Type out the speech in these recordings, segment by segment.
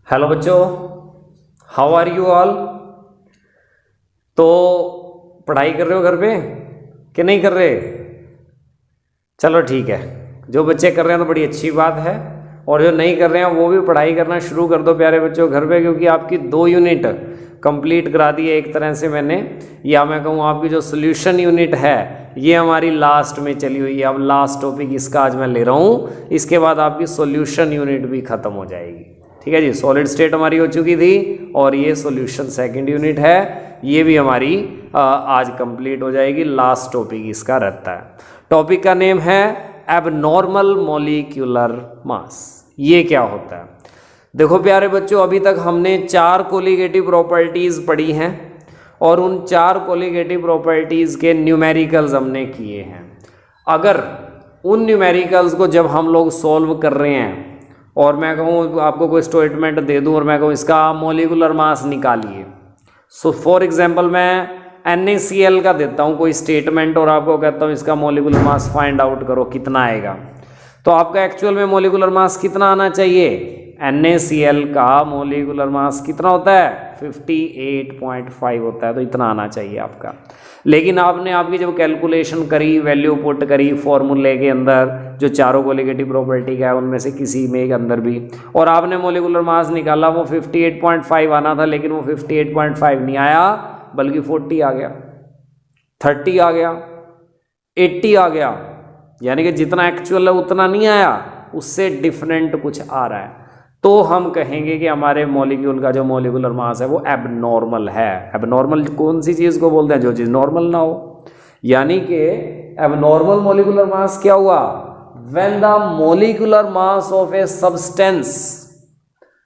Hello बच्चों, how are you all. तो पढ़ाई कर रहे हो घर पे कि नहीं कर रहे? चलो ठीक है, जो बच्चे कर रहे हैं तो बड़ी अच्छी बात है, और जो नहीं कर रहे हैं वो भी पढ़ाई करना शुरू कर दो प्यारे बच्चों घर पे, क्योंकि आपकी 2 यूनिट कंप्लीट करा दी है एक तरह से मैंने, या मैं कहूँ आपकी जो सोल्यूशन यूनिट है ये हमारी लास्ट में चली हुई है। अब लास्ट टॉपिक इसका आज मैं ले रहा हूँ, इसके बाद आपकी सोल्यूशन यूनिट भी खत्म हो जाएगी। ठीक है जी, सॉलिड स्टेट हमारी हो चुकी थी और ये सॉल्यूशन सेकंड यूनिट है, ये भी हमारी आज कंप्लीट हो जाएगी। लास्ट टॉपिक इसका रहता है। टॉपिक का नेम है एबनॉर्मल मॉलिक्यूलर मास। ये क्या होता है? देखो प्यारे बच्चों, अभी तक हमने 4 कोलिगेटिव प्रॉपर्टीज पढ़ी हैं और उन 4 कोलिगेटिव प्रॉपर्टीज के न्यूमेरिकल्स हमने किए हैं। अगर उन न्यूमेरिकल्स को जब हम लोग सॉल्व कर रहे हैं और मैं कहूँ आपको कोई स्टेटमेंट दे दूँ और मैं कहूँ इसका मॉलिक्यूलर मास निकालिए, सो फॉर एग्जांपल मैं NaCl का देता हूँ कोई स्टेटमेंट और आपको कहता हूँ इसका मॉलिक्यूलर मास फाइंड आउट करो कितना आएगा, तो आपका एक्चुअल में मॉलिक्यूलर मास कितना आना चाहिए? NaCl का मॉलिक्यूलर मास कितना होता है? 58.5 होता है, तो इतना आना चाहिए आपका। लेकिन आपने आपकी जब कैलकुलेशन करी, वैल्यू पुट करी फॉर्मूले के अंदर जो चारों कोलिगेटिव प्रॉपर्टी का है उनमें से किसी में एक अंदर भी, और आपने मॉलिक्यूलर मास निकाला, वो 58.5 आना था, लेकिन वो 58.5 नहीं आया बल्कि 40 आ गया, 30 आ गया, 80 आ गया, यानी कि जितना एक्चुअल है उतना नहीं आया, उससे डिफरेंट कुछ आ रहा है, तो हम कहेंगे कि हमारे मॉलिक्यूल का जो मॉलिक्यूलर मास है वो एबनॉर्मल है। एबनॉर्मल कौन सी चीज़ को बोलते हैं? जो चीज़ नॉर्मल ना हो। यानी कि एबनॉर्मल मॉलिक्यूलर मास क्या हुआ? When the molecular mass of a substance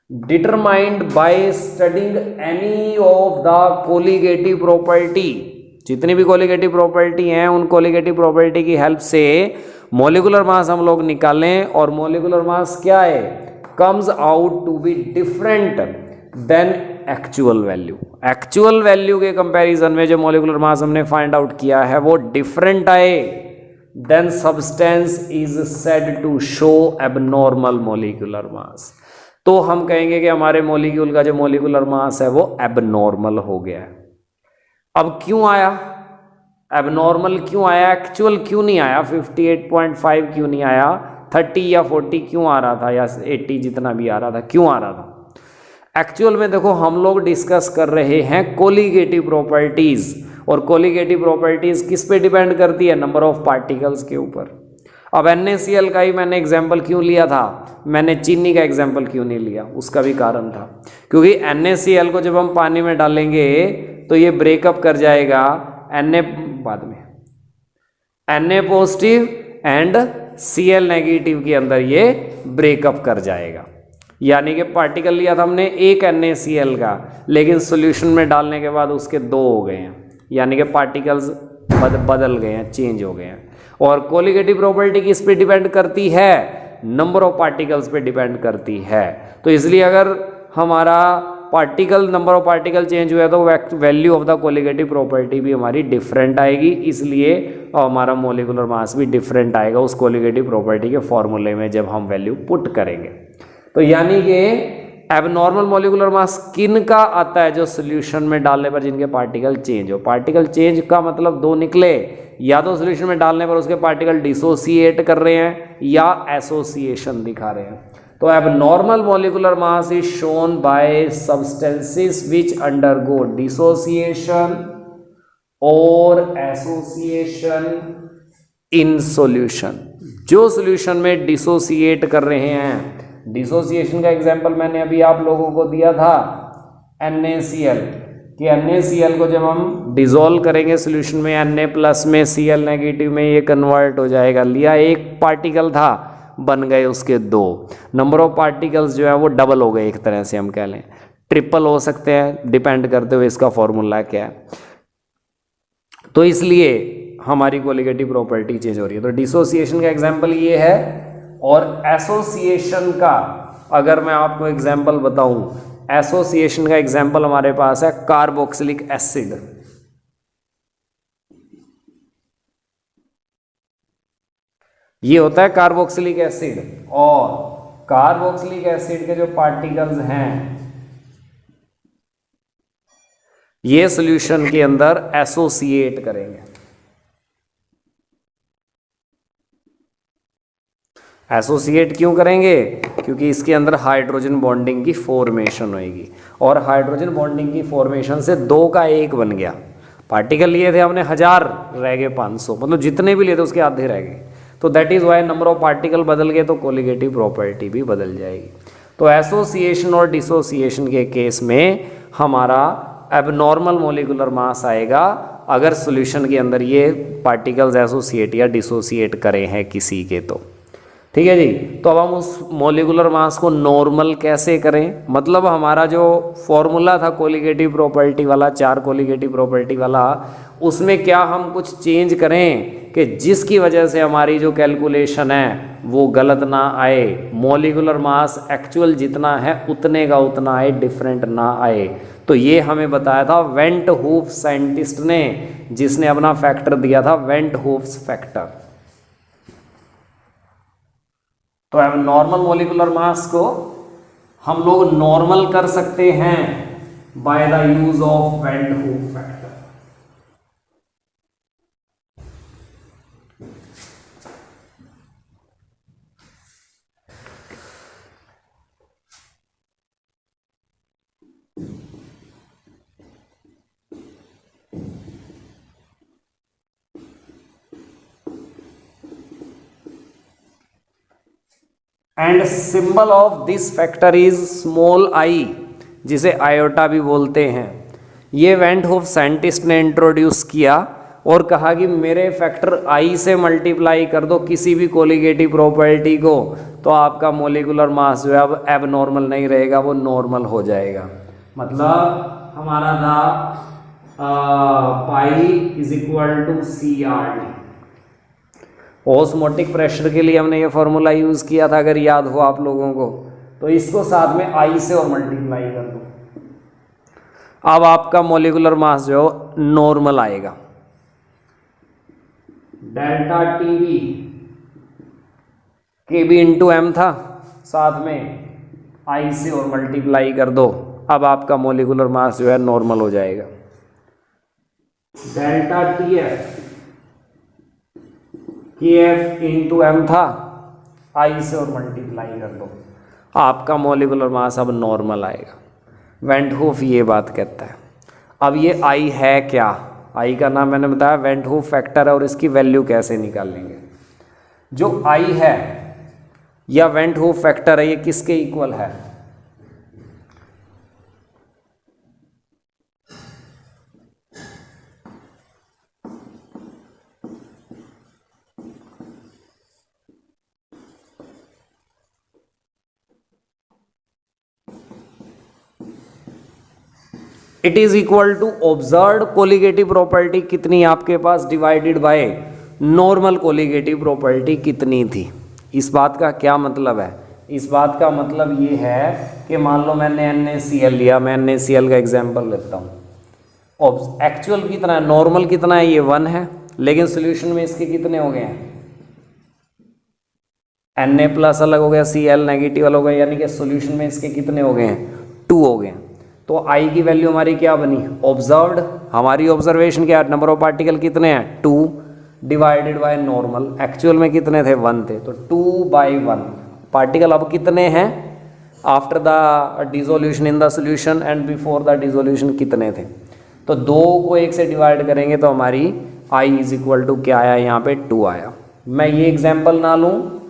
determined by studying any of the colligative property, जितनी भी कोलिगेटिव प्रॉपर्टी हैं उन कोलिगेटिव प्रॉपर्टी की हेल्प से मॉलिक्यूलर मास हम लोग निकालें, और मॉलिक्यूलर मास क्या है? comes out to be different than actual value। Actual value के कंपैरिजन में जो मॉलिक्यूलर मास हमने फाइंड आउट किया है वो डिफरेंट आए, then substance is said to show abnormal molecular mass। तो हम कहेंगे कि हमारे मॉलिक्यूल का जो मॉलिक्यूलर मास है वो एबनॉर्मल हो गया है। अब क्यों आया एबनॉर्मल? क्यों आया? एक्चुअल क्यों नहीं आया? 58.5 क्यों नहीं आया? 30 या 40 क्यों आ रहा था, या 80 जितना भी आ रहा था, क्यों आ रहा था? एक्चुअल में देखो, हम लोग डिस्कस कर रहे हैं कोलिगेटिव प्रॉपर्टीज, और कोलिगेटिव प्रॉपर्टीज किस पे डिपेंड करती है? नंबर ऑफ पार्टिकल्स के ऊपर। अब NaCl का ही मैंने एग्जाम्पल क्यों लिया था? मैंने चीनी का एग्जाम्पल क्यों नहीं लिया? उसका भी कारण था, क्योंकि NaCl को जब हम पानी में डालेंगे तो ये ब्रेकअप कर जाएगा बाद में Na positive and Cl negative के अंदर ये ब्रेकअप कर जाएगा। यानी कि पार्टिकल लिया था हमने एक NaCl का, लेकिन सॉल्यूशन में डालने के बाद उसके 2 हो गए हैं, यानी कि पार्टिकल्स बदल गए हैं, चेंज हो गए हैं। और कोलिगेटिव प्रॉपर्टी किस पे डिपेंड करती है? नंबर ऑफ पार्टिकल्स पे डिपेंड करती है। तो इसलिए अगर हमारा particle number of particle change हुआ तो value of the colligative property भी हमारी डिफरेंट आएगी, इसलिए हमारा मॉलिक्यूलर मास भी डिफरेंट आएगा उस कोलिगेटिव प्रॉपर्टी के फॉर्मूले में जब हम वैल्यू पुट करेंगे। तो यानी कि एबनॉर्मल मॉलिक्यूलर मास किन का आता है? जो सोल्यूशन में डालने पर जिनके पार्टिकल चेंज हो। पार्टिकल चेंज का मतलब 2 निकले, या तो सोल्यूशन में डालने पर उसके पार्टिकल डिसोसिएट कर रहे हैं या एसोसिएशन दिखा रहे हैं। तो abnormal molecular mass is shown by substances which undergo dissociation और एसोसिएशन इन सॉल्यूशन। जो सॉल्यूशन में डिसोसिएट कर रहे हैं, डिसोसिएशन का एग्जांपल मैंने अभी आप लोगों को दिया था NaCl, कि NaCl को जब हम डिसॉल्व करेंगे सॉल्यूशन में Na प्लस में Cl नेगेटिव में ये कन्वर्ट हो जाएगा। लिया एक पार्टिकल था, बन गए उसके 2। नंबर ऑफ पार्टिकल्स जो है वो डबल हो गए, एक तरह से हम कह लें, ट्रिपल हो सकते हैं, डिपेंड करते हुए इसका फॉर्मूला क्या है। तो इसलिए हमारी कोलिगेटिव प्रॉपर्टी चेंज हो रही है। तो डिसोसिएशन का एग्जांपल ये है, और एसोसिएशन का अगर मैं आपको एग्जांपल बताऊं, एसोसिएशन का एग्जांपल हमारे पास है कार्बोक्सिलिक एसिड। ये होता है कार्बोक्सिलिक एसिड, और कार्बोक्सिलिक एसिड के जो पार्टिकल्स हैं ये सॉल्यूशन के अंदर एसोसिएट करेंगे। एसोसिएट क्यों करेंगे? क्योंकि इसके अंदर हाइड्रोजन बॉन्डिंग की फॉर्मेशन होगी, और हाइड्रोजन बॉन्डिंग की फॉर्मेशन से 2 का 1 बन गया। पार्टिकल लिए थे हमने 1000, रह गए 500, मतलब जितने भी लिए थे उसके आधे रह गए। तो that is why number of particle बदल गए तो कोलिगेटिव प्रॉपर्टी भी बदल जाएगी। तो एसोसिएशन और डिसोसिएशन के केस में हमारा एबनॉर्मल मोलिकुलर मास आएगा अगर सॉल्यूशन के अंदर ये पार्टिकल्स एसोसिएट या डिसोसिएट करे हैं किसी के। तो ठीक है जी। तो अब हम उस मोलिकुलर मास को नॉर्मल कैसे करें? मतलब हमारा जो फॉर्मूला था कोलिगेटिव प्रॉपर्टी वाला, 4 कोलिगेटिव प्रॉपर्टी वाला, उसमें क्या हम कुछ चेंज करें कि जिसकी वजह से हमारी जो कैलकुलेशन है वो गलत ना आए, मोलिकुलर मास एक्चुअल जितना है उतने का उतना आए, डिफरेंट ना आए। तो ये हमें बताया था वेंट हूफ साइंटिस्ट ने, जिसने अपना फैक्टर दिया था वेंट हूफ्स फैक्टर। तो अब नॉर्मल मोलिकुलर मास को हम लोग नॉर्मल कर सकते हैं by the use of went hoof factor. And symbol of this factor is small I, जिसे आयोटा भी बोलते हैं। ये वेंट हूफ साइंटिस्ट ने इंट्रोड्यूस किया और कहा कि मेरे फैक्टर आई से मल्टीप्लाई कर दो किसी भी कोलिगेटिव प्रॉपर्टी को, तो आपका मोलिकुलर मास जो है अब एबनॉर्मल नहीं रहेगा, वो नॉर्मल हो जाएगा। मतलब हमारा था pi is equal to CRT। Osmotic pressure के लिए हमने ये फॉर्मूला यूज़ किया था, अगर याद हो आप लोगों को। तो इसको साथ में आई से और मल्टीप्लाई कर दो, अब आपका मोलिकुलर मास जो नॉर्मल आएगा। Delta TB KB into M था, साथ में आई से और मल्टीप्लाई कर दो, अब आपका मोलिकुलर मास जो है नॉर्मल हो जाएगा। Delta TF KF into M था, आई से और मल्टीप्लाई कर दो, आपका मोलिकुलर मास अब नॉर्मल आएगा। वेंट हूफ ये बात कहता है। अब ये आई है क्या? आई का नाम मैंने बताया वेंट हूफ फैक्टर है, और इसकी वैल्यू कैसे निकालेंगे? जो आई है या वेंट हूफ फैक्टर है, ये किसके इक्वल है? It is equal to observed colligative property कितनी आपके पास divided by normal colligative property कितनी थी। इस बात का क्या मतलब है? इस बात का मतलब ये है कि मान लो मैंने NaCl लिया, मैं NaCl का एग्जांपल लेता हूँ। एक्चुअल कितना है, नॉर्मल कितना है, ये 1 है, लेकिन सोल्यूशन में इसके कितने हो गए हैं? Na प्लस अलग हो गया, Cl नेगेटिव अलग हो गया, यानी कि सोल्यूशन में इसके कितने हो गए हैं? 2 हो गए हैं। तो आई की वैल्यू हमारी क्या बनी? ऑब्जर्व्ड, हमारी ऑब्जर्वेशन क्या, नंबर ऑफ पार्टिकल कितने हैं? 2 डिवाइडेड बाय नॉर्मल, एक्चुअल में कितने थे? 1 थे, तो 2/1। पार्टिकल अब कितने हैं after the dissolution in the solution and before the dissolution कितने थे? तो 2 को 1 से डिवाइड करेंगे तो हमारी आई इज इक्वल टू क्या आया? यहाँ पे 2 आया। मैं ये एग्जाम्पल ना लूँ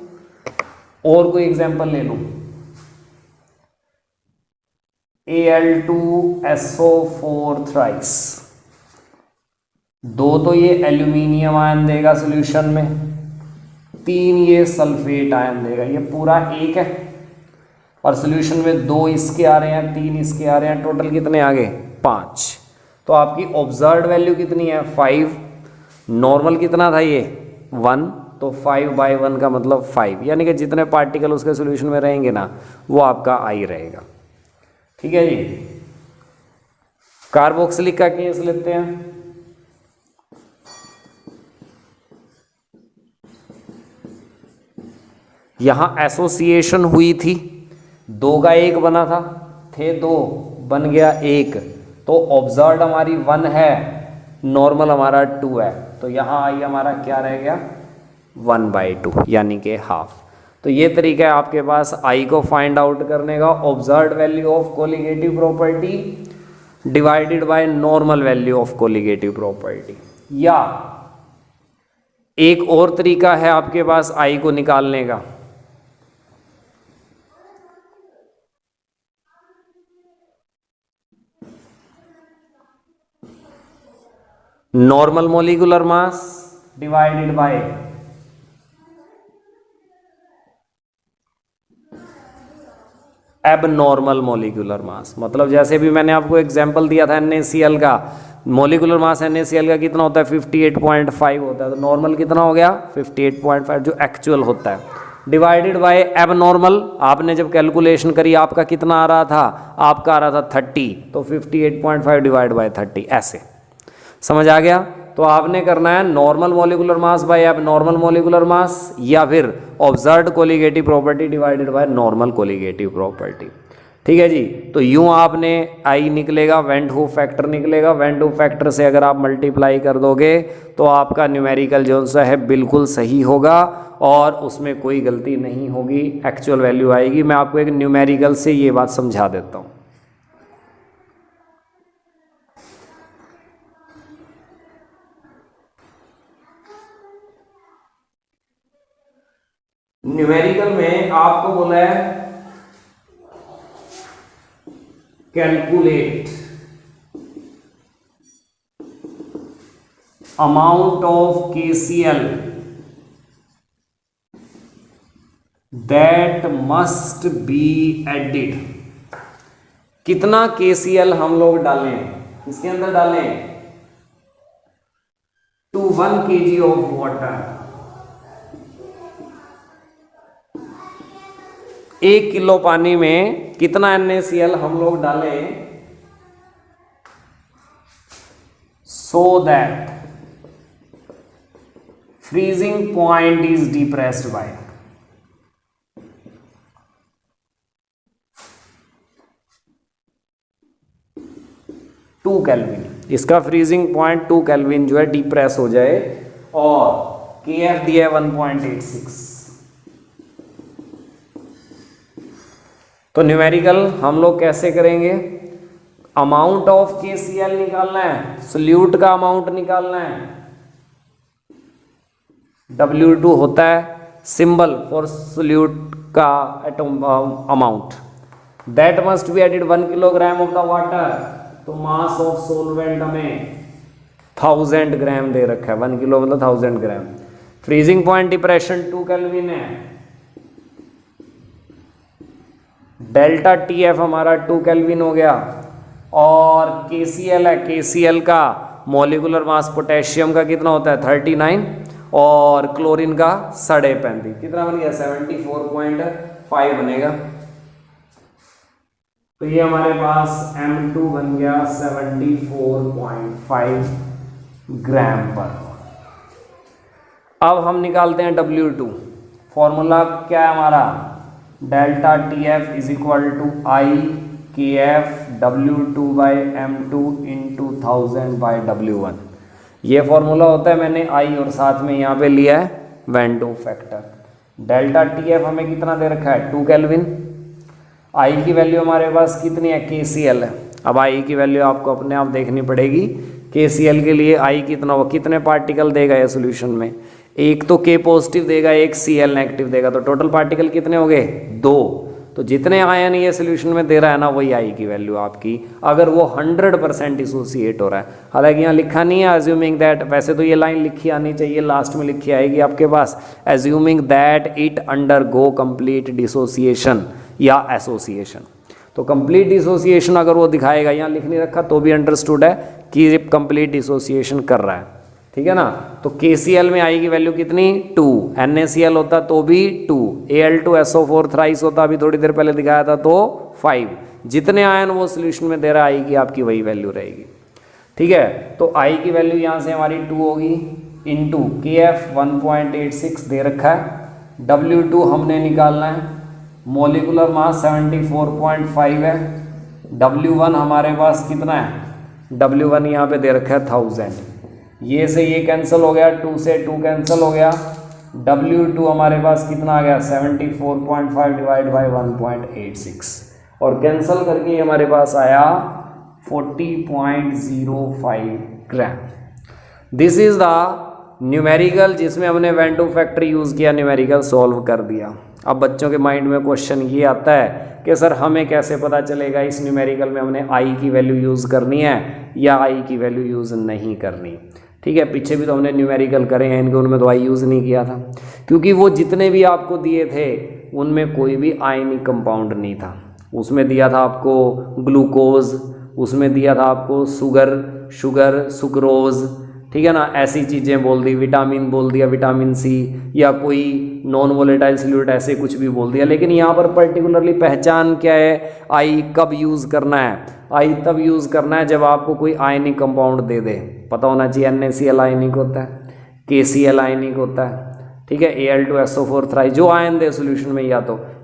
और कोई एग्जाम्पल ले लूँ, Al2SO4 थ्राइस, 2 तो ये एल्यूमिनियम आयन देगा सॉल्यूशन में, 3 ये सल्फेट आयन देगा, ये पूरा 1 है, और सॉल्यूशन में 2 इसके आ रहे हैं, 3 इसके आ रहे हैं, टोटल कितने आ गए? 5। तो आपकी ऑब्जर्व्ड वैल्यू कितनी है? 5। नॉर्मल कितना था ये? 1, तो 5/1 का मतलब 5, यानी कि जितने पार्टिकल उसके सॉल्यूशन में रहेंगे ना, वो आपका आई रहेगा। ठीक है जी। कार्बोक्सिलिक का केस लेते हैं। यहाँ एसोसिएशन हुई थी, 2 का 1 बना था, थे 2 बन गया 1, तो ऑब्जर्व्ड हमारी 1 है, नॉर्मल हमारा 2 है, तो यहाँ आई हमारा क्या रह गया 1/2 यानी कि हाफ। तो ये तरीका है आपके पास आई को फाइंड आउट करने का, observed value of colligative property divided by normal value of colligative property. या एक और तरीका है आपके पास आई को निकालने का, normal molecular mass divided by abnormal molecular mass. मतलब जैसे भी मैंने आपको एग्जांपल दिया था NaCl का, मोलिकुलर मास NaCl का कितना होता है 58.5 होता है, तो नॉर्मल कितना हो गया 58.5 जो एक्चुअल होता है, डिवाइडेड बाय एबनॉर्मल। आपने जब कैलकुलेशन करी आपका कितना आ रहा था, आपका आ रहा था 30, तो 58.5 डिवाइड बाय 30, ऐसे समझ आ गया। तो आपने करना है normal molecular mass by abnormal molecular mass, या फिर observed colligative property divided by normal colligative property. ठीक है जी। तो यूं आपने आई निकलेगा, वेन डू फैक्टर निकलेगा, वेन डू फैक्टर से अगर आप मल्टीप्लाई कर दोगे तो आपका न्यूमेरिकल जो सा है बिल्कुल सही होगा और उसमें कोई गलती नहीं होगी, एक्चुअल वैल्यू आएगी। मैं आपको एक न्यूमेरिकल से ये बात समझा देता हूँ। न्यूमेरिकल में आपको बोला है calculate amount of KCl that must be added. कितना KCl हम लोग डालें, इसके अंदर डालें to 1 kg of water. 1 kilo पानी में कितना NaCl हम लोग डालें so that freezing point is depressed by 2 kelvin. इसका फ्रीजिंग पॉइंट 2 केल्विन जो है डिप्रेस हो जाए, और KF दिया है 1.86। तो न्यूमेरिकल हम लोग कैसे करेंगे, अमाउंट ऑफ KCl निकालना है, सोल्यूट का अमाउंट निकालना है, W2 होता है सिंबल फॉर सोल्यूट का atom amount, that must be added 1 kilogram of the water. तो मास ऑफ सोलवेंट हमें 1000 ग्राम दे रखा है, 1 किलो मतलब 1000 ग्राम। फ्रीजिंग पॉइंट डिप्रेशन 2 केल्विन है, डेल्टा TF हमारा 2 केल्विन हो गया, और KCl है, KCl का मोलिकुलर मास पोटेशियम का कितना होता है 39, और क्लोरीन का 35.5, कितना बन गया 74.5 बनेगा। तो ये हमारे पास M2 बन गया 74.5 ग्राम पर। अब हम निकालते हैं W2। फॉर्मूला क्या है हमारा, delta TF is equal to IKF W2 by M2 into 1000 by W1। ये फॉर्मूला होता है, मैंने I और साथ में यहाँ पे लिया है when do factor. Delta TF हमें कितना दे रखा है 2 केल्विन, I की वैल्यू हमारे पास कितनी है KCl है। अब I की वैल्यू आपको अपने आप देखनी पड़ेगी, KCl के लिए I कितना हो, कितने पार्टिकल देगा ये सोल्यूशन में, एक तो K पॉजिटिव देगा, एक Cl नेगेटिव देगा, तो टोटल पार्टिकल कितने हो गए 2। तो जितने आयन ये सोल्यूशन में दे रहा है ना, वही आई की वैल्यू आपकी, अगर वो 100% डिसोसिएट हो रहा है। हालांकि यहाँ लिखा नहीं है एज्यूमिंग दैट, वैसे तो ये लाइन लिखी आनी चाहिए, लास्ट में लिखी आएगी आपके पास, assuming that it undergo complete dissociation या एसोसिएशन। तो कंप्लीट डिसोसिएशन अगर वो दिखाएगा, यहाँ लिख नहीं रखा तो भी अंडरस्टूड है कि कंप्लीट डिसोसिएशन कर रहा है, ठीक है ना। तो KCl में आई की वैल्यू कितनी 2, NaCl होता तो भी 2, Al2SO4 थ्राइस होता, अभी थोड़ी देर पहले दिखाया था तो 5। जितने आयन वो सोल्यूशन में दे रहा है आई की, आपकी वही वैल्यू रहेगी, ठीक है। तो आई की वैल्यू यहाँ से हमारी 2 होगी, इंटू KF 1.86 दे रखा है, W2 हमने निकालना है, मोलिकुलर मास 74.5 है। W1 हमारे पास कितना है, W1 यहाँ पे दे रखा है 1000, ये से ये कैंसिल हो गया, 2 से 2 कैंसिल हो गया। W2 हमारे पास कितना आ गया 74.5 डिवाइड बाई 1.86 और कैंसिल करके हमारे पास आया 40.05 ग्राम। दिस इज द न्यूमेरिकल जिसमें हमने वेन टू फैक्टर यूज़ किया, न्यूमेरिकल सॉल्व कर दिया। अब बच्चों के माइंड में क्वेश्चन ये आता है कि सर हमें कैसे पता चलेगा इस न्यूमेरिकल में हमने आई की वैल्यू यूज़ करनी है या आई की वैल्यू यूज़ नहीं करनी। ठीक है, पीछे भी तो हमने न्यूमेरिकल करे हैं, इनके उनमें तो आई यूज़ नहीं किया था, क्योंकि वो जितने भी आपको दिए थे उनमें कोई भी आयनिक कंपाउंड नहीं था। उसमें दिया था आपको ग्लूकोज, उसमें दिया था आपको शुगर सुक्रोज, ठीक है ना, ऐसी चीज़ें बोल दी, विटामिन बोल दिया, विटामिन सी, या कोई नॉन वोलेटाइल सॉल्यूट ऐसे कुछ भी बोल दिया। लेकिन यहाँ पर पर्टिकुलरली पहचान क्या है, आई कब यूज़ करना है, आई तब यूज़ करना है जब आपको कोई आयनिक कंपाउंड दे दे। पता होना चाहिए NaCl आयनिक होता है, KCl आयनिक होता है, ठीक है, Al2SO4 थ्राई, जो आयन दे सोल्यूशन में,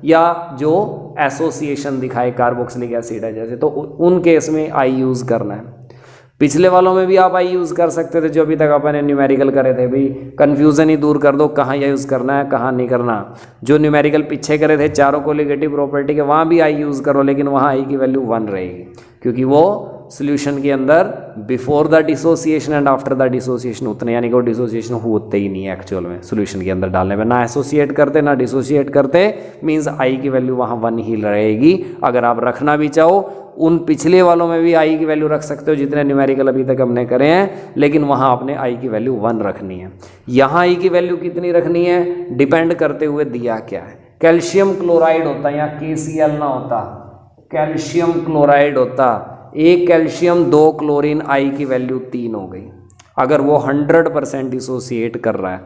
या जो एसोसिएशन दिखाए कार्बोक्सिलिक एसिड है जैसे, तो उन केस में आई यूज़ करना है। पिछले वालों में भी आप आई यूज़ कर सकते थे जो अभी तक अपन ने न्यूमेरिकल करे थे, भाई कन्फ्यूज़न ही दूर कर दो कहाँ यूज़ करना है कहाँ नहीं करना। जो न्यूमेरिकल पीछे करे थे चारों कोलिगेटिव प्रॉपर्टी के, वहाँ भी आई यूज़ करो, लेकिन वहाँ आई की वैल्यू 1 रहेगी, क्योंकि वो सोल्यूशन के अंदर before the dissociation and after the dissociation उतने, यानी कि वो डिसोसिएशन होते ही नहीं है एक्चुअल में सोल्यूशन के अंदर डालने में, ना एसोसिएट करते ना डिसोसिएट करते, मीन्स आई की वैल्यू वहाँ 1 ही रहेगी। अगर आप रखना भी चाहो उन पिछले वालों में भी आई की वैल्यू रख सकते हो जितने न्यूमेरिकल अभी तक हमने करे हैं, लेकिन वहाँ आपने आई की वैल्यू 1 रखनी है। यहाँ आई की वैल्यू कितनी रखनी है डिपेंड करते हुए दिया क्या है। कैल्शियम क्लोराइड होता, यहाँ KCl ना होता, कैल्शियम क्लोराइड होता, 1 कैल्शियम 2 क्लोरीन, आई की वैल्यू 3 हो गई। अगर वो 100% डिसोसिएट कर रहा है,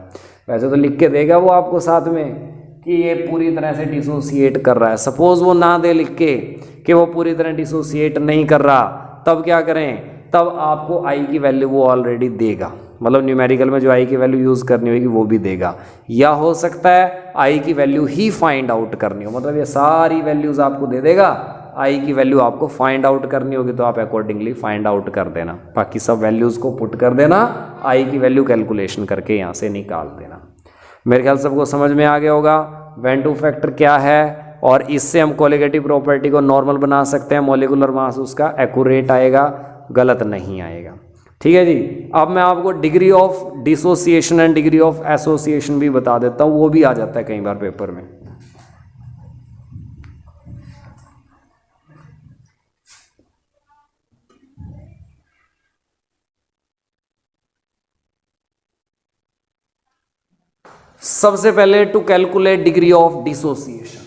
वैसे तो लिख के देगा वो आपको साथ में कि ये पूरी तरह से डिसोसिएट कर रहा है। सपोज वो ना दे लिख के कि वो पूरी तरह डिसोसिएट नहीं कर रहा, तब क्या करें, तब आपको आई की वैल्यू वो ऑलरेडी देगा, मतलब न्यूमेरिकल में जो आई की वैल्यू यूज़ करनी होगी वो भी देगा। या हो सकता है आई की वैल्यू ही फाइंड आउट करनी हो, मतलब ये सारी वैल्यूज़ आपको दे देगा, आई की वैल्यू आपको फाइंड आउट करनी होगी तो आप अकॉर्डिंगली फाइंड आउट कर देना, बाकी सब वैल्यूज़ को पुट कर देना, आई की वैल्यू कैलकुलेशन करके यहाँ से निकाल देना। मेरे ख्याल सबको समझ में आ गया होगा वेन टू फैक्टर क्या है, और इससे हम कोलिगेटिव प्रॉपर्टी को नॉर्मल बना सकते हैं, मॉलिक्यूलर मास उसका एक्यूरेट आएगा, गलत नहीं आएगा। ठीक है जी। अब मैं आपको degree of dissociation and degree of association भी बता देता हूँ, वो भी आ जाता है कई बार पेपर में। सबसे पहले to calculate degree of dissociation,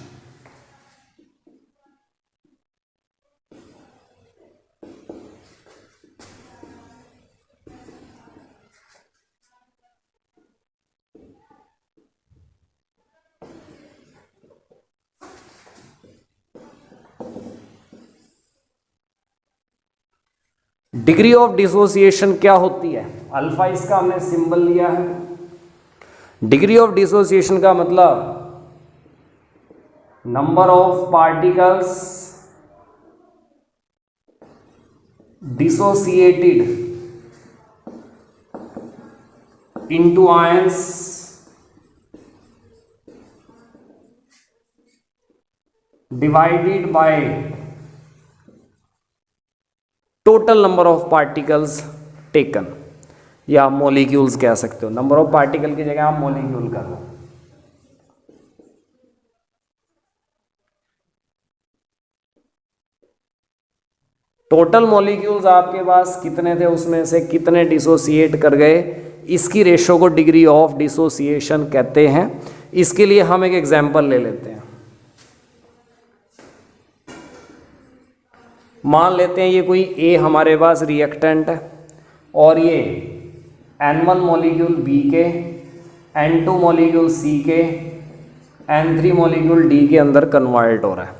degree of dissociation क्या होती है, अल्फा इसका हमने सिंबल लिया है। डिग्री ऑफ डिसोसिएशन का मतलब number of particles dissociated into ions divided by total number of particles taken, या मॉलिक्यूल्स कह सकते हो। नंबर ऑफ पार्टिकल की जगह आप मॉलिक्यूल कर लो। टोटल मॉलिक्यूल्स आपके पास कितने थे, उसमें से कितने डिसोसिएट कर गए, इसकी रेशो को डिग्री ऑफ डिसोसिएशन कहते हैं। इसके लिए हम एक एग्जांपल ले लेते हैं। मान लेते हैं ये कोई ए हमारे पास रिएक्टेंट है और ये N1 मॉलिक्यूल B के, N2 मॉलिक्यूल C के, N3 मॉलिक्यूल D के अंदर कन्वर्ट हो रहा है,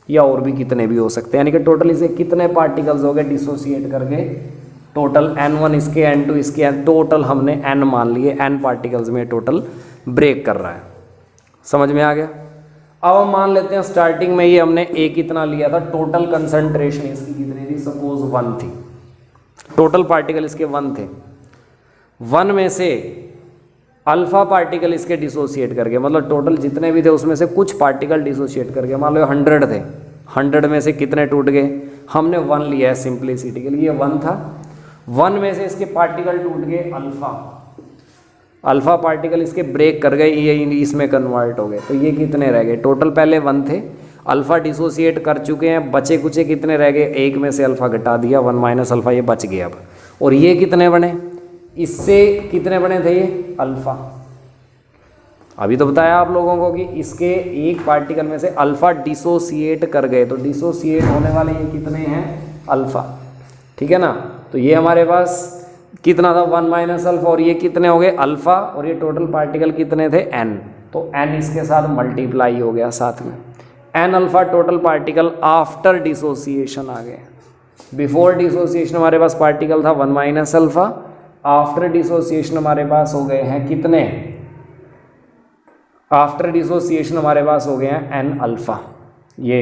या और भी कितने भी हो सकते हैं, यानी कि टोटल इसे कितने पार्टिकल्स हो गए डिसोसिएट करके, टोटल N1 इसके, N2 इसके, टोटल हमने N मान लिए, N पार्टिकल्स में टोटल ब्रेक कर रहा है। समझ में आ गया। अब हम मान लेते हैं स्टार्टिंग में ये हमने ए कितना लिया था, टोटल कंसंट्रेशन इसकी कितनी थी, सपोज 1 थी, टोटल पार्टिकल इसके 1 थे। 1 में से अल्फा पार्टिकल इसके डिसोसिएट कर गए, मतलब टोटल जितने भी थे उसमें से कुछ पार्टिकल डिसोसिएट कर गए। मान लो 100 थे, 100 में से कितने टूट गए, हमने 1 लिया है सिंप्लिसिटी के लिए, 1 था। 1 में से इसके पार्टिकल टूट गए अल्फा पार्टिकल इसके ब्रेक कर गए, ये इसमें कन्वर्ट हो गए, तो ये कितने रह गए, टोटल पहले 1 थे, अल्फा डिसोसिएट कर चुके हैं, बचे कुचे कितने रह गए, 1 में से अल्फा घटा दिया, 1 माइनस अल्फा, ये बच गए अब। और ये कितने बने, इससे कितने बने थे ये अल्फा, अभी तो बताया आप लोगों को कि इसके एक पार्टिकल में से अल्फा डिसोसिएट कर गए, तो डिसोसिएट होने वाले ये कितने हैं, अल्फा, ठीक है ना। तो ये हमारे पास कितना था, 1 माइनस अल्फा, और ये कितने हो गए अल्फा, और ये टोटल पार्टिकल कितने थे n, तो n इसके साथ मल्टीप्लाई हो गया साथ में, n alpha total particle after dissociation आ गए। बिफोर डिसोसिएशन हमारे पास पार्टिकल था 1 माइनस अल्फा, आफ्टर डिसोसिएशन हमारे पास हो गए हैं कितने, आफ्टर डिसोसिएशन हमारे पास हो गए हैं n अल्फा, ये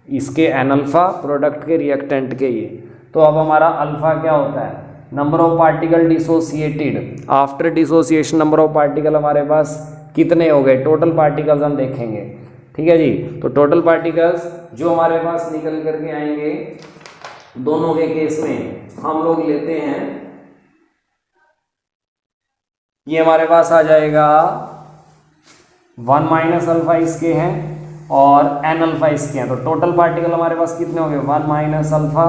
इसके n अल्फा प्रोडक्ट के रिएक्टेंट के ये। तो अब हमारा अल्फा क्या होता है, number of particle dissociated after dissociation, number of particle हमारे पास कितने हो गए, टोटल पार्टिकल्स हम देखेंगे, ठीक है जी। तो टोटल पार्टिकल्स जो हमारे पास निकल करके आएंगे दोनों के केस में हम लोग लेते हैं, ये हमारे पास आ जाएगा 1 माइनस अल्फा इसके हैं और n अल्फा इसके हैं, तो टोटल पार्टिकल हमारे पास कितने हो गए, 1 minus alpha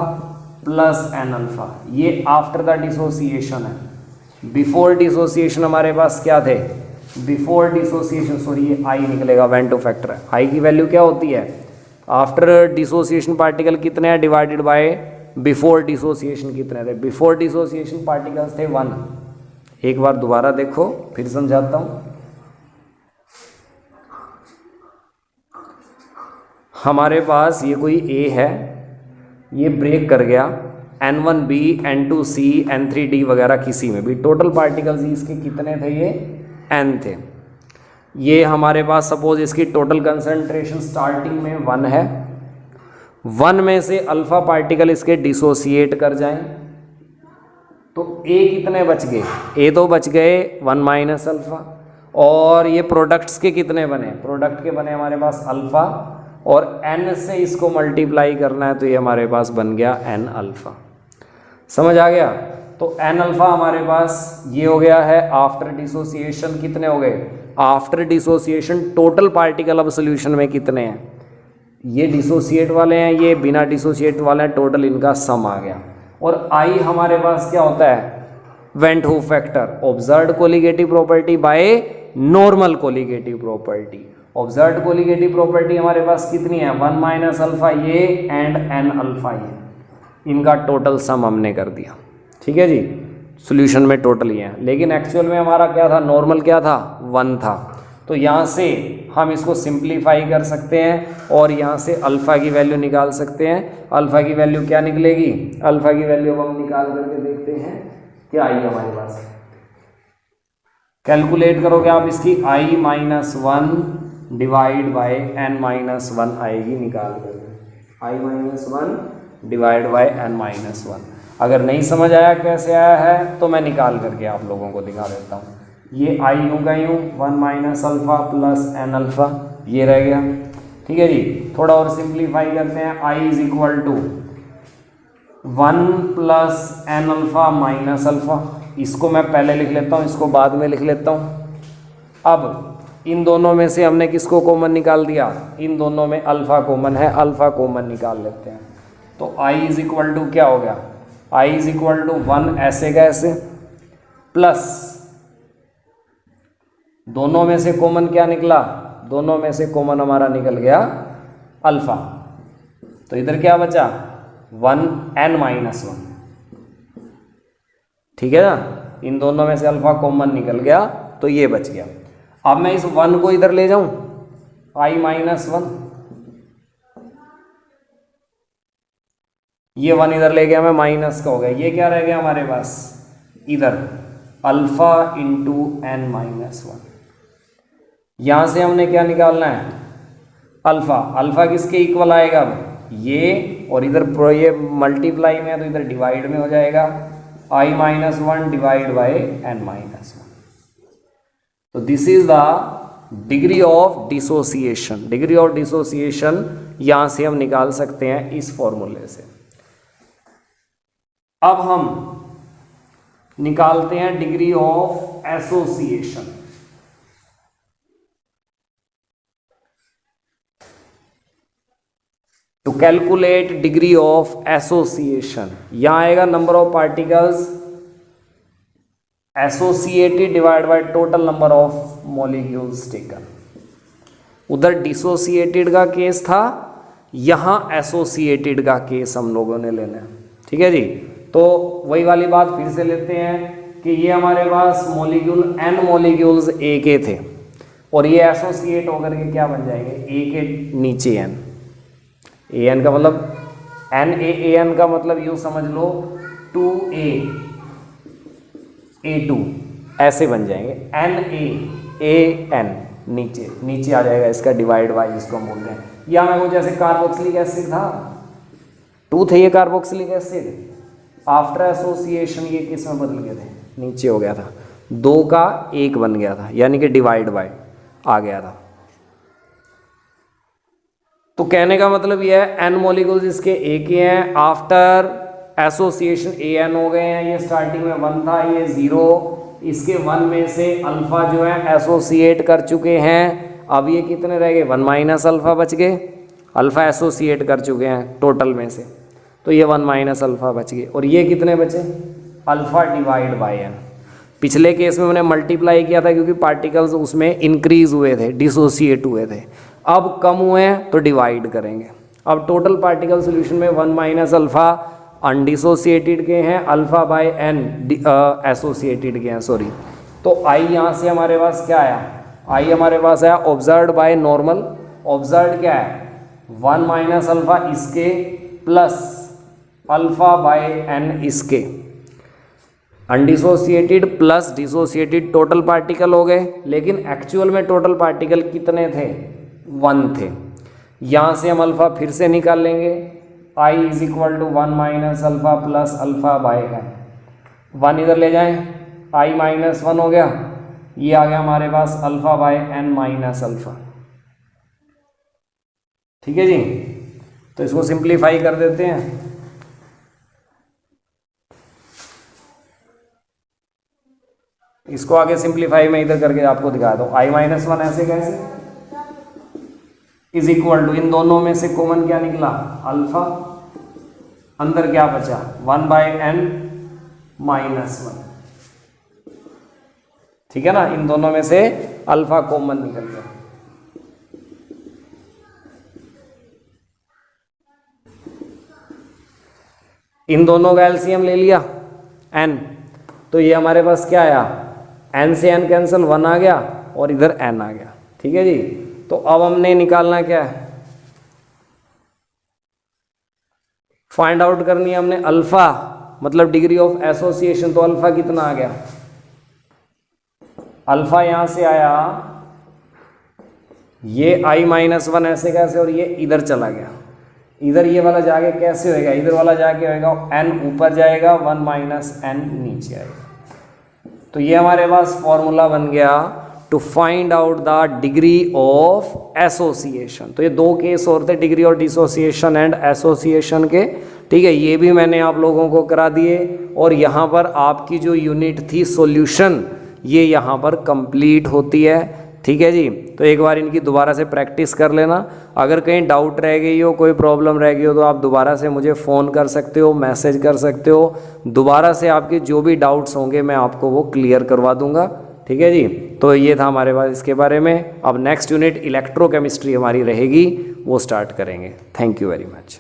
plus n alpha, ये आफ्टर द डिसोसिएशन है। बिफोर डिसोसिएशन हमारे पास क्या थे, बिफोर डिसोसिएशन, सॉरी ये i निकलेगा, वेन टू फैक्टर है, i की वैल्यू क्या होती है, आफ्टर डिसोसिएशन पार्टिकल कितने हैं डिवाइडेड बाय बिफोर डिसोसिएशन कितने थे, बिफोर डिसोसिएशन पार्टिकल्स थे 1। एक बार दोबारा देखो फिर समझाता हूँ। हमारे पास ये कोई A है, ये ब्रेक कर गया N1B, N2C, N3D वगैरह किसी में भी, टोटल पार्टिकल्स इसके कितने थे, ये N थे। ये हमारे पास सपोज इसकी टोटल कंसंट्रेशन स्टार्टिंग में 1 है, 1 में से अल्फा पार्टिकल इसके डिसोसिएट कर जाएं, तो A कितने बच गए, A तो बच गए 1 माइनस अल्फा, और ये प्रोडक्ट्स के कितने बने, प्रोडक्ट के बने हमारे पास अल्फा, और n से इसको मल्टीप्लाई करना है, तो ये हमारे पास बन गया n अल्फा। समझ आ गया। तो n अल्फा हमारे पास ये हो गया है आफ्टर डिसोसिएशन, कितने हो गए, आफ्टर डिसोसिएशन टोटल पार्टिकल अब सोल्यूशन में कितने हैं, ये डिसोसिएट वाले हैं, ये बिना डिसोसिएट वाले हैं, टोटल इनका सम आ गया। और i हमारे पास क्या होता है, went hoof factor, observed colligative property bye normal colligative property. Observed colligative property हमारे पास कितनी है, 1 माइनस अल्फा ये एंड n अल्फा ये, इनका टोटल सम हमने कर दिया, ठीक है जी। सॉल्यूशन में टोटल ये है, लेकिन एक्चुअल में हमारा क्या था, नॉर्मल क्या था, 1 था। तो यहाँ से हम इसको सिंप्लीफाई कर सकते हैं और यहाँ से अल्फ़ा की वैल्यू निकाल सकते हैं। अल्फ़ा की वैल्यू क्या निकलेगी, अल्फ़ा की वैल्यू अब हम निकाल करके देखते हैं क्या आई हमारे पास। कैलकुलेट करोगे आप इसकी, i minus 1 divide by n minus 1 आएगी निकाल करके, i minus 1 divide by n minus 1। अगर नहीं समझ आया कैसे आया है तो मैं निकाल करके आप लोगों को दिखा देता हूँ। ये i यूँ का यूँ 1 minus alpha plus n alpha ये रह गया, ठीक है जी। थोड़ा और सिंप्लीफाई करते हैं, i is equal to 1 plus n alpha minus alpha, इसको मैं पहले लिख लेता हूँ, इसको बाद में लिख लेता हूँ। अब इन दोनों में से हमने किसको कॉमन निकाल दिया, इन दोनों में अल्फ़ा कॉमन है, अल्फ़ा कॉमन निकाल लेते हैं। तो i इज इक्वल टू क्या हो गया, i इज इक्वल टू 1 ऐसे का ऐसे प्लस दोनों में से कॉमन क्या निकला, दोनों में से कॉमन हमारा निकल गया अल्फ़ा, तो इधर क्या बचा 1n माइनस 1, ठीक है ना। इन दोनों में से अल्फ़ा कॉमन निकल गया तो ये बच गया। अब मैं इस 1 को इधर ले जाऊं, i माइनस 1, ये 1 इधर ले गया मैं, माइनस का हो गया, ये क्या रह गया हमारे पास इधर अल्फ़ा इंटू n माइनस 1। यहाँ से हमने क्या निकालना है, अल्फा। अल्फा किसके इक्वल आएगा, ये, और इधर ये मल्टीप्लाई में है तो इधर डिवाइड में हो जाएगा, i-1 डिवाइड बाय n-1। तो this is the degree of dissociation. Degree of dissociation यहां से हम निकाल सकते हैं इस फॉर्मूले से। अब हम निकालते हैं degree of association. To calculate degree of association, यहां आएगा number of particles associated divide by total number of molecules taken. उधर डिसोसिएटेड का केस था, यहां एसोसिएटेड का केस हम लोगों ने लेना है। ठीक है जी, तो वही वाली बात फिर से लेते हैं कि ये हमारे पास मॉलिक्यूल n मॉलिक्यूल्स ए के थे और ये एसोसिएट होकर के क्या बन जाएंगे, ए के नीचे n। ए एन का मतलब एन ए एन का मतलब यूँ समझ लो 2a A2 ऐसे बन जाएंगे, NaAN नीचे नीचे आ जाएगा इसका डिवाइड बाय, जिसको हम बोलते हैं। या मैं वो जैसे कार्बोक्सिलिक एसिड था, 2 थे ये कार्बोक्सिलिक एसिड, आफ्टर एसोसिएशन ये किस में बदल गए थे, नीचे हो गया था, 2 का 1 बन गया था, यानी कि डिवाइड बाय आ गया था। तो कहने का मतलब यह है n मॉलिक्यूल्स इसके ए के हैं, आफ्टर एसोसिएशन AN हो गए हैं। ये स्टार्टिंग में 1 था, ये 0, इसके 1 में से अल्फा जो है एसोसिएट कर चुके हैं। अब ये कितने रह गए, 1 माइनस अल्फा बच गए, अल्फा एसोसिएट कर चुके हैं टोटल में से, तो ये 1 माइनस अल्फा बच गए। और ये कितने बचे, अल्फा डिवाइड बाय n। पिछले केस में मैंने मल्टीप्लाई किया था क्योंकि पार्टिकल्स उसमें इंक्रीज हुए थे, डिसोसिएट हुए थे। अब कम हुए हैं तो डिवाइड करेंगे। अब टोटल पार्टिकल सोल्यूशन में 1 माइनस अल्फा अनडिसोसिएटेड के हैं, अल्फा बाय n एसोसिएटेड के हैं, सॉरी। तो i यहाँ से हमारे पास क्या आया, i हमारे पास आया ऑब्जर्व्ड बाय नॉर्मल। ऑब्जर्व्ड क्या है, 1 माइनस अल्फा इसके प्लस अल्फा बाय n इसके, undissociated plus dissociated total particle हो गए। लेकिन एक्चुअल में टोटल पार्टिकल कितने थे, 1 थे। यहाँ से हम अल्फा फिर से निकाल लेंगे, i is equal to 1 minus alpha plus alpha by n। 1 इधर ले जाएं, i माइनस 1 हो गया, ये आ गया हमारे पास alpha by n minus alpha. ठीक है जी, तो इसको सिंप्लीफाई कर देते हैं। इसको आगे सिंप्लीफाई में इधर करके आपको दिखा दो, i माइनस 1 ऐसे कैसे, इज इक्वल टू, इन दोनों में से कॉमन क्या निकला, अल्फा, अंदर क्या बचा 1 बाय n माइनस 1। ठीक है ना, इन दोनों में से अल्फा कॉमन निकल गया। इन दोनों का एलसीएम ले लिया n, तो ये हमारे पास क्या आया, n से n कैंसिल, 1 आ गया और इधर n आ गया। ठीक है जी, तो अब हमने निकालना क्या है, फाइंड आउट करनी है हमने अल्फा, मतलब डिग्री ऑफ एसोसिएशन। तो अल्फा कितना आ गया, अल्फा यहां से आया, ये i माइनस 1 ऐसे कैसे, और ये इधर चला गया, इधर ये वाला जाके कैसे होएगा, इधर वाला जाके होएगा n ऊपर जाएगा, 1 माइनस n नीचे आएगा। तो ये हमारे पास फॉर्मूला बन गया to find out the degree of association. तो ये 2 केस और थे, degree of dissociation and association के। ठीक है, ये भी मैंने आप लोगों को करा दिए, और यहाँ पर आपकी जो यूनिट थी सॉल्यूशन, ये यहाँ पर कंप्लीट होती है। ठीक है जी, तो एक बार इनकी दोबारा से प्रैक्टिस कर लेना। अगर कहीं डाउट रह गई हो, कोई प्रॉब्लम रह गई हो, तो आप दोबारा से मुझे फ़ोन कर सकते हो, मैसेज कर सकते हो। दोबारा से आपके जो भी डाउट्स होंगे मैं आपको वो क्लियर करवा दूंगा। ठीक है जी, तो ये था हमारे पास इसके बारे में। अब नेक्स्ट यूनिट इलेक्ट्रोकेमिस्ट्री हमारी रहेगी, वो स्टार्ट करेंगे। Thank you very much.